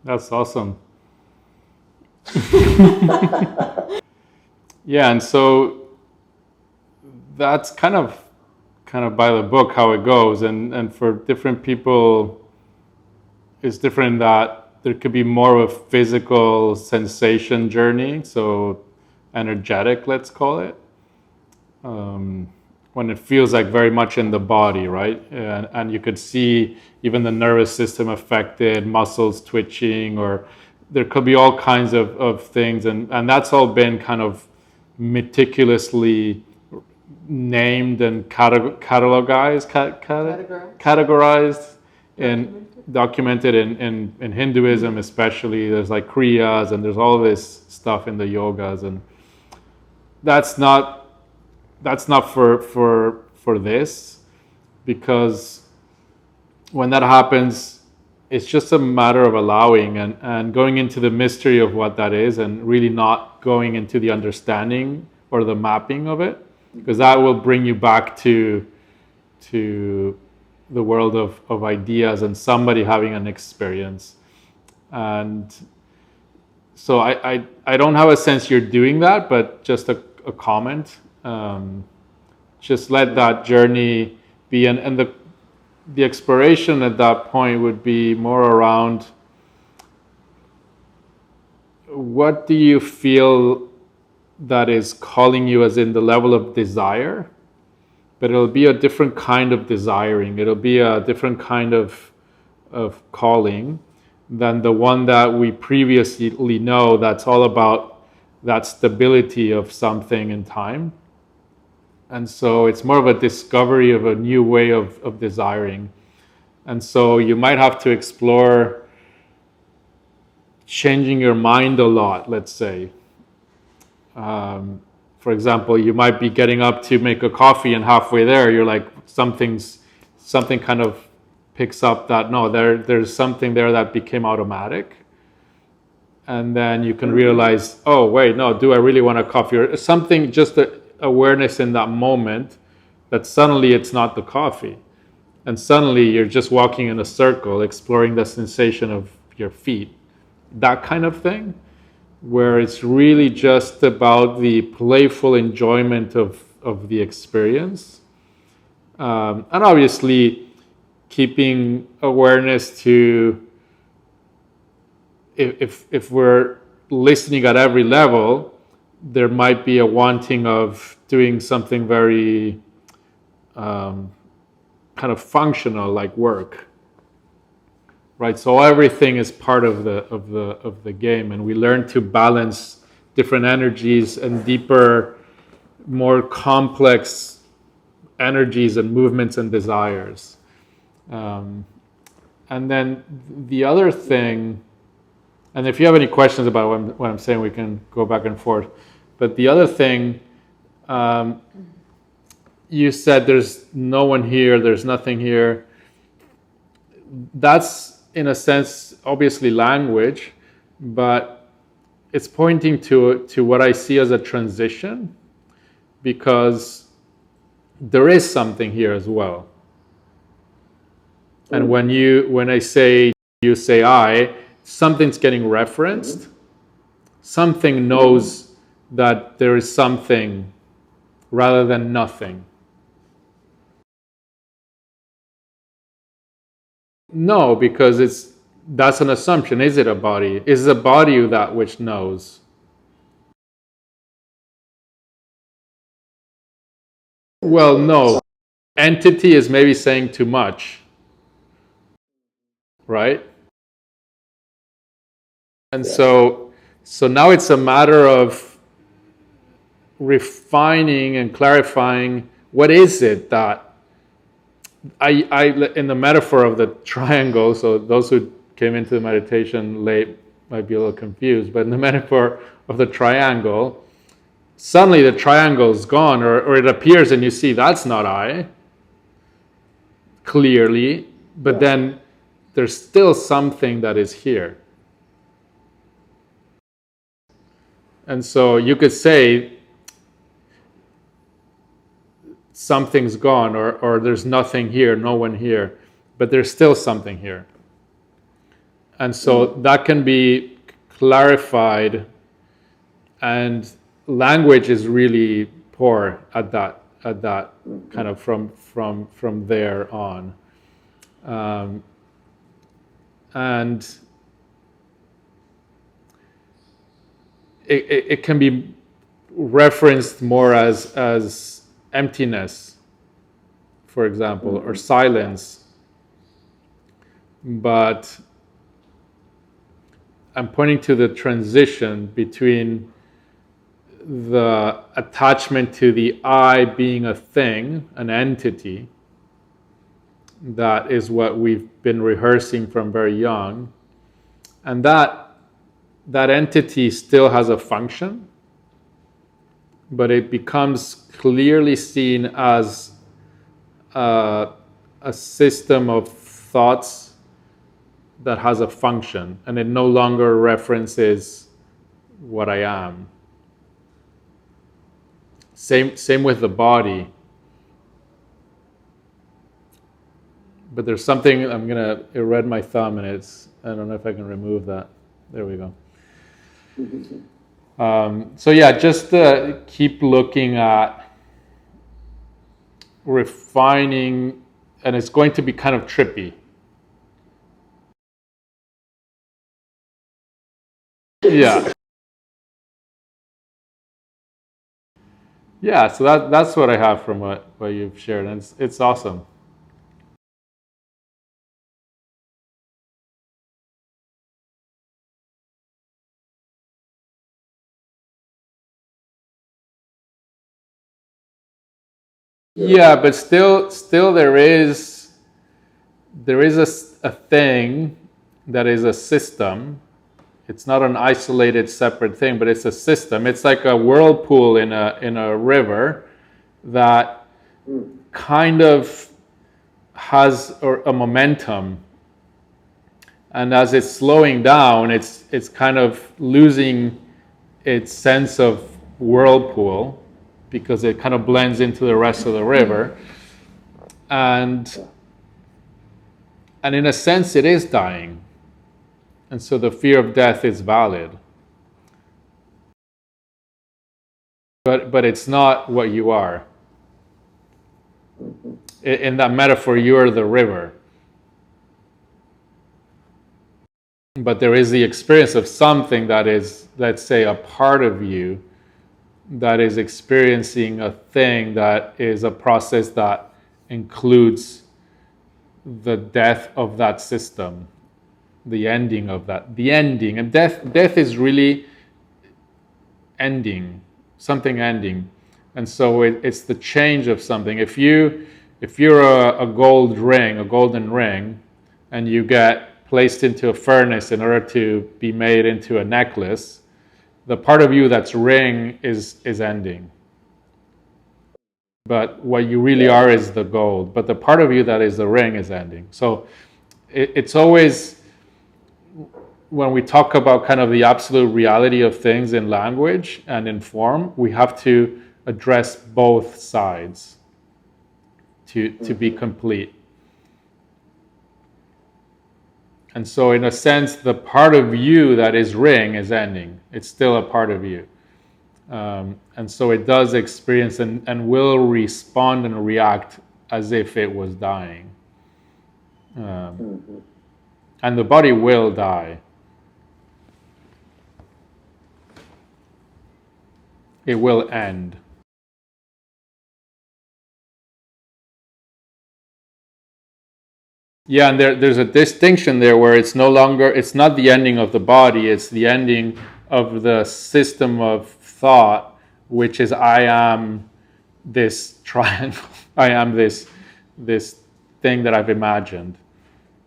That's awesome. Yeah, and so that's kind of by the book how it goes, and for different people it's different in that there could be more of a physical sensation journey, so energetic, let's call it, when it feels like very much in the body, right? And you could see even the nervous system affected, muscles twitching, or there could be all kinds of things, and that's all been kind of meticulously named and categorized and documented in Hinduism, especially. There's like kriyas and there's all this stuff in the yogas, and that's not for this, because when that happens, it's just a matter of allowing and going into the mystery of what that is, and really not going into the understanding or the mapping of it, because that will bring you back to the world of ideas and somebody having an experience. And so I don't have a sense you're doing that, but just a comment. Just let that journey be, and the exploration at that point would be more around, what do you feel that is calling you, as in the level of desire, but it'll be a different kind of desiring. It'll be a different kind of calling than the one that we previously know, that's all about that stability of something in time. And so it's more of a discovery of a new way of desiring. And so you might have to explore changing your mind a lot, let's say. For example, you might be getting up to make a coffee, and halfway there you're like, something kind of picks up that no, there's something there that became automatic. And then you can realize, oh wait, no, do I really want a coffee? Or something, just awareness in that moment, that suddenly it's not the coffee. And suddenly you're just walking in a circle, exploring the sensation of your feet. That kind of thing, where it's really just about the playful enjoyment of the experience. And obviously keeping awareness to, if we're listening at every level, there might be a wanting of doing something very kind of functional, like work, right? So everything is part of the game, and we learn to balance different energies and deeper, more complex energies and movements and desires. And then the other thing, and if you have any questions about what I'm saying, we can go back and forth. But the other thing, you said there's no one here, there's nothing here. That's, in a sense, obviously language, but it's pointing to what I see as a transition, because there is something here as well. And when I say you say I, something's getting referenced. Something knows that there is something rather than nothing. No, because that's an assumption. Is it a body? Is the body that which knows? Well, no. Entity is maybe saying too much, right? And so now it's a matter of refining and clarifying, what is it that I in the metaphor of the triangle, so those who came into the meditation late might be a little confused, but in the metaphor of the triangle, suddenly the triangle is gone, or it appears and you see that's not I, clearly, but then there's still something that is here. And so you could say something's gone, or there's nothing here, no one here, but there's still something here. And so that can be clarified, and language is really poor at that kind of from there on. And it can be referenced more as emptiness, for example, or silence. But I'm pointing to the transition between the attachment to the I being a thing, an entity. That is what we've been rehearsing from very young. And that entity still has a function, but it becomes clearly seen as a system of thoughts that has a function, and it no longer references what I am. Same with the body. But there's something, it read my thumb, and I don't know if I can remove that. There we go. So yeah, just keep looking at refining, and it's going to be kind of trippy. Yeah. Yeah, so that's what I have from what you've shared, and it's awesome. Yeah, but still there is a thing that is a system. It's not an isolated, separate thing, but it's a system. It's like a whirlpool in a river that kind of has a momentum, and as it's slowing down, it's kind of losing its sense of whirlpool, because it kind of blends into the rest of the river, and in a sense it is dying, and so the fear of death is valid, but it's not what you are. In that metaphor, you are the river, but there is the experience of something that is, let's say, a part of you that is experiencing a thing that is a process that includes the death of that system, the ending of that. The ending. And death is really ending, something ending. And so it's the change of something. If you're a gold ring, a golden ring, and you get placed into a furnace in order to be made into a necklace, the part of you that's ring is ending. But what you really are is the gold. But the part of you that is the ring is ending. So it's always, when we talk about kind of the absolute reality of things in language and in form, we have to address both sides to be complete. And so in a sense, the part of you that is ring is ending. It's still a part of you. And so it does experience and will respond and react as if it was dying. And the body will die. It will end. Yeah, and there's a distinction there where it's not the ending of the body, it's the ending of the system of thought, which is I am this triangle, I am this thing that I've imagined.